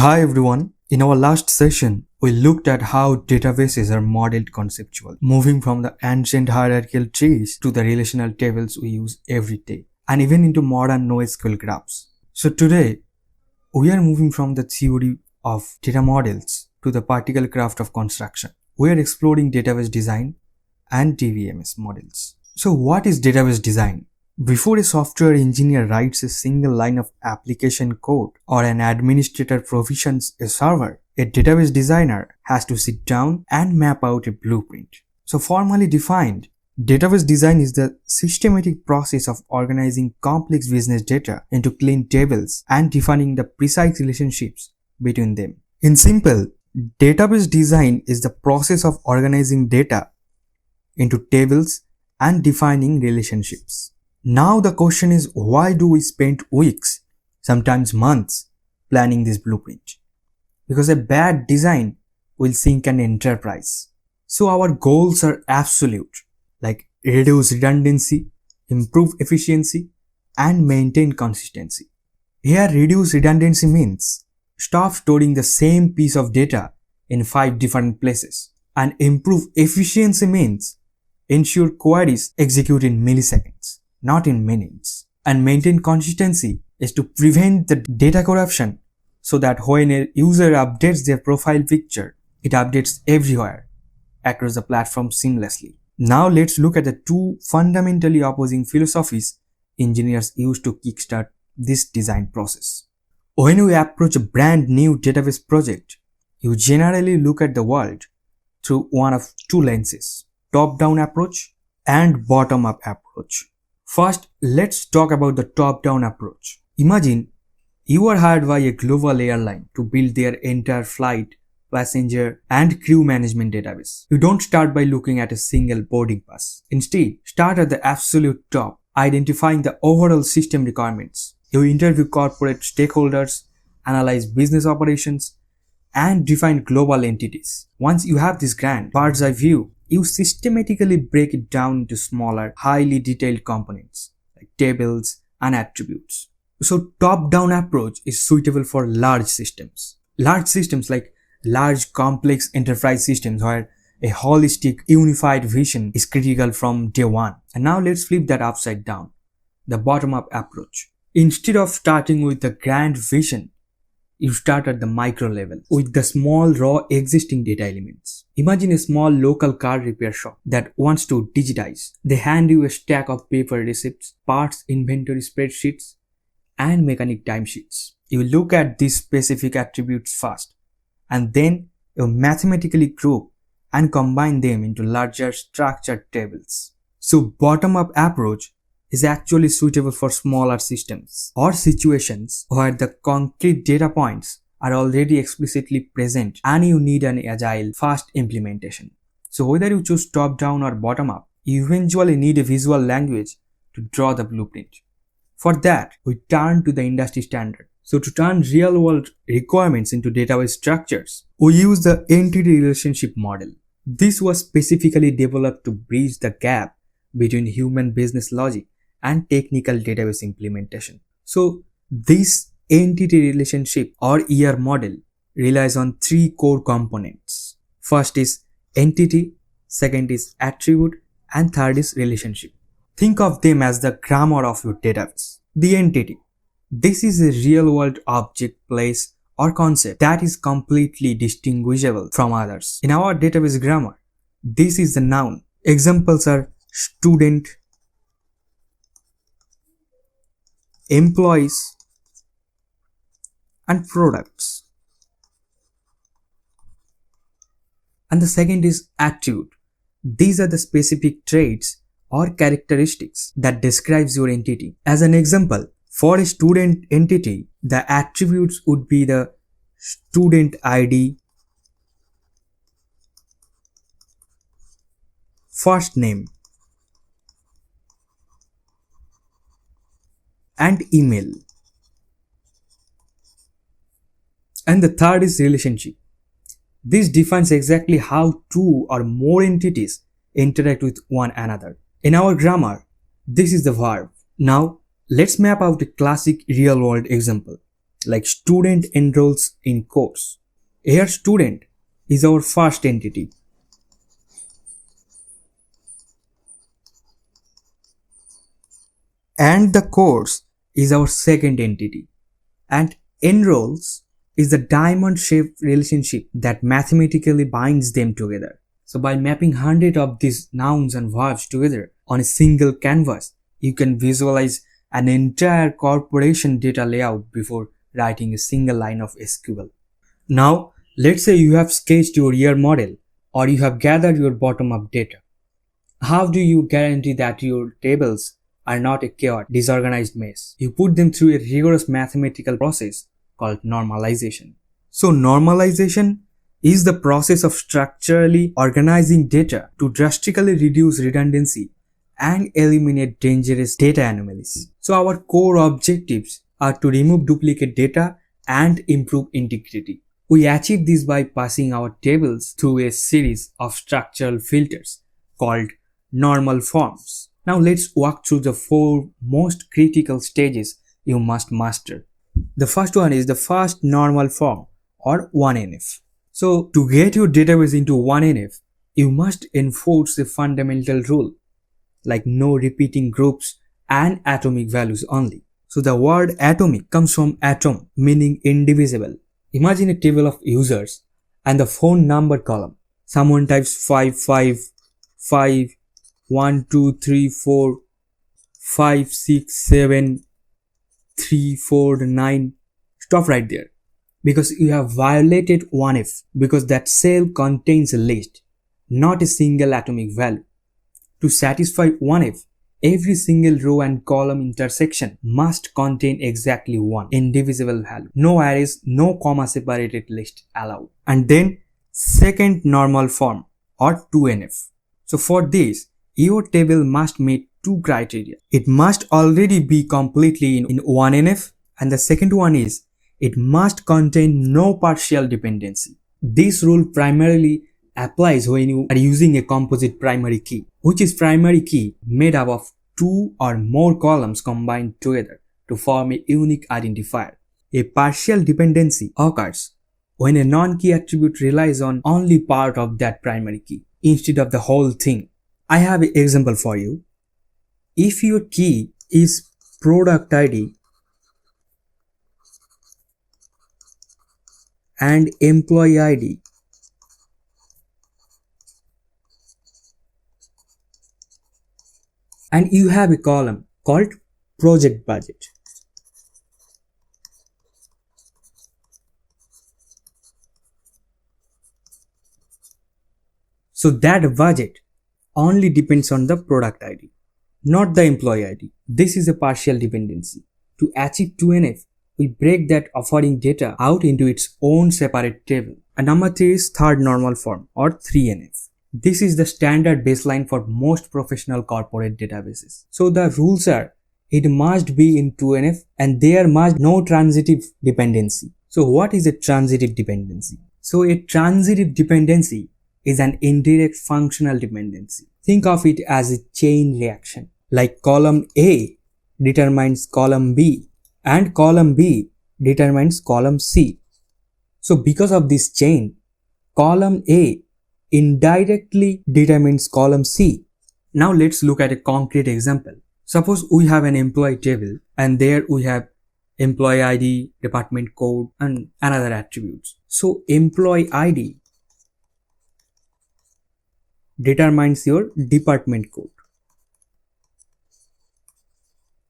Hi everyone. In our last session, we looked at how databases are modeled conceptually, moving from the ancient hierarchical trees to the relational tables we use every day, and even into modern NoSQL graphs. So today, we are moving from the theory of data models to the practical craft of construction. We are exploring database design and DBMS models. So what is database design? Before a software engineer writes a single line of application code or an administrator provisions a server, a database designer has to sit down and map out a blueprint. So formally defined, database design is the systematic process of organizing complex business data into clean tables and defining the precise relationships between them. In simple, database design is the process of organizing data into tables and defining relationships. Now the question is, why do we spend weeks, sometimes months, planning this blueprint? Because a bad design will sink an enterprise. So our goals are absolute, like reduce redundancy, improve efficiency, and maintain consistency. Here, reduce redundancy means stop storing the same piece of data in 5 different places. And improve efficiency means ensure queries execute in milliseconds, not in minutes. And maintain consistency is to prevent the data corruption so that when a user updates their profile picture, it updates everywhere across the platform seamlessly. Now let's look at the two fundamentally opposing philosophies engineers use to kickstart this design process. When we approach a brand new database project, you generally look at the world through one of two lenses: top-down approach and bottom-up approach. First, let's talk about the top-down approach. Imagine you are hired by a global airline to build their entire flight, passenger, and crew management database. You don't start by looking at a single boarding pass. Instead, start at the absolute top, identifying the overall system requirements. You interview corporate stakeholders, analyze business operations, and define global entities. Once you have this grand bird's eye view, you systematically break it down into smaller, highly detailed components like tables and attributes. So top-down approach is suitable for large systems. Large systems like large complex enterprise systems where a holistic unified vision is critical from day one. And now let's flip that upside down. The bottom-up approach. Instead of starting with the grand vision, you start at the micro level with the small raw existing data elements. Imagine a small local car repair shop that wants to digitize. They hand you a stack of paper receipts, parts inventory spreadsheets, and mechanic timesheets. You look at these specific attributes first, and then you mathematically group and combine them into larger structured tables. So bottom-up approach is actually suitable for smaller systems or situations where the concrete data points are already explicitly present and you need an agile, fast implementation. So whether you choose top-down or bottom-up, you eventually need a visual language to draw the blueprint. For that, we turn to the industry standard. So to turn real-world requirements into database structures, we use the entity relationship model. This was specifically developed to bridge the gap between human business logic and technical database implementation. So this entity relationship or ER model relies on 3 core components. First is entity, second is attribute, and third is relationship. Think of them as the grammar of your database. The entity. This is a real-world object, place, or concept that is completely distinguishable from others. In our database grammar, this is the noun. Examples are student, employees, and products. And the second is attribute. These are the specific traits or characteristics that describes your entity. As an example, for a student entity, the attributes would be the student ID, first name, and email. And the third is relationship. This defines exactly how 2 or more entities interact with one another. In our grammar, this is the verb. Now, let's map out a classic real-world example. like student enrolls in course. Here student is our first entity. And the course is our second entity. And enrolls is the diamond-shaped relationship that mathematically binds them together. So by mapping 100 of these nouns and verbs together on a single canvas, you can visualize an entire corporation data layout before writing a single line of SQL. Now, let's say you have sketched your year model or you have gathered your bottom-up data. How do you guarantee that your tables are not a chaotic, disorganized mess? You put them through a rigorous mathematical process called normalization. So normalization is the process of structurally organizing data to drastically reduce redundancy and eliminate dangerous data anomalies. So our core objectives are to remove duplicate data and improve integrity. We achieve this by passing our tables through a series of structural filters called normal forms. Now let's walk through the 4 most critical stages you must master. The first one is the first normal form or 1NF. So to get your database into 1NF, you must enforce a fundamental rule like no repeating groups and atomic values only. So the word atomic comes from atom, meaning indivisible. Imagine a table of users and the phone number column. Someone types 555 1 2 3 4 5 6 7 3 4 9. Stop right there, because you have violated 1F, because that cell contains a list, not a single atomic value. To satisfy 1F, every single row and column intersection must contain exactly one indivisible value. No arrays, no comma separated list allowed. And then second normal form or 2NF. So for this, your table must meet 2 criteria. It must already be completely in 1NF, and the second one is it must contain no partial dependency. This rule primarily applies when you are using a composite primary key, which is primary key made up of 2 or more columns combined together to form a unique identifier. A partial dependency occurs when a non-key attribute relies on only part of that primary key instead of the whole thing. I have an example for you. If your key is product ID and employee ID, and you have a column called project budget, so that budget only depends on the product ID, not the employee ID. This is a partial dependency. To achieve 2NF, we break that offering data out into its own separate table. And number 3 is third normal form or 3NF. This is the standard baseline for most professional corporate databases. So the rules are, it must be in 2NF and there must no transitive dependency. So what is a transitive dependency? So a transitive dependency is an indirect functional dependency. Think of it as a chain reaction. Like column A determines column B and column B determines column C. So because of this chain, column A indirectly determines column C. Now let's look at a concrete example. Suppose we have an employee table and there we have employee ID, department code and another attributes. So employee ID determines your department code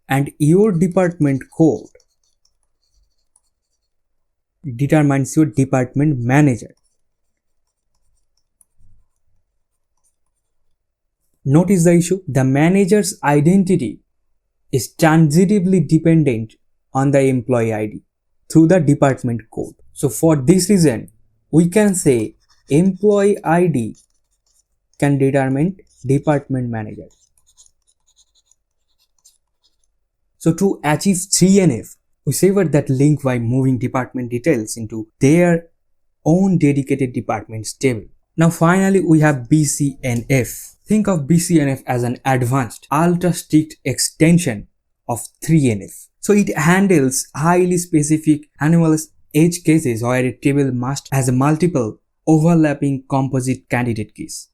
and your department code determines your department manager. Notice the issue. The manager's identity is transitively dependent on the employee ID through the department code. So for this reason, we can say employee ID can determine department manager. So to achieve 3NF, we sever that link by moving department details into their own dedicated departments table. Now finally we have BCNF. Think of BCNF as an advanced, ultra strict extension of 3NF. So it handles highly specific anomalous edge cases where a table must has a multiple overlapping composite candidate keys.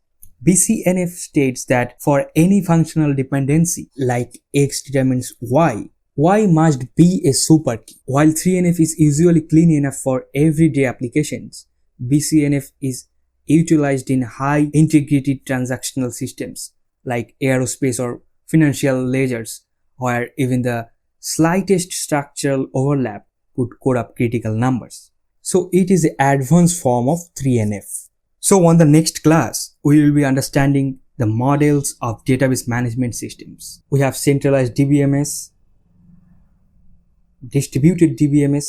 BCNF states that for any functional dependency like X determines Y must be a super key. While 3NF is usually clean enough for everyday applications, BCNF is utilized in high integrated transactional systems like aerospace or financial ledgers, where even the slightest structural overlap could code up critical numbers. So it is an advanced form of 3NF. So on the next class, we will be understanding the models of database management systems. We have centralized DBMS, distributed DBMS,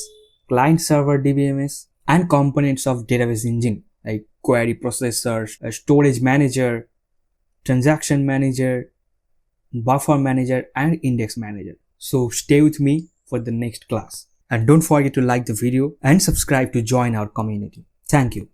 client-server DBMS, and components of database engine like query processor, a storage manager, transaction manager, buffer manager, and index manager. So stay with me for the next class. And don't forget to like the video and subscribe to join our community. Thank you.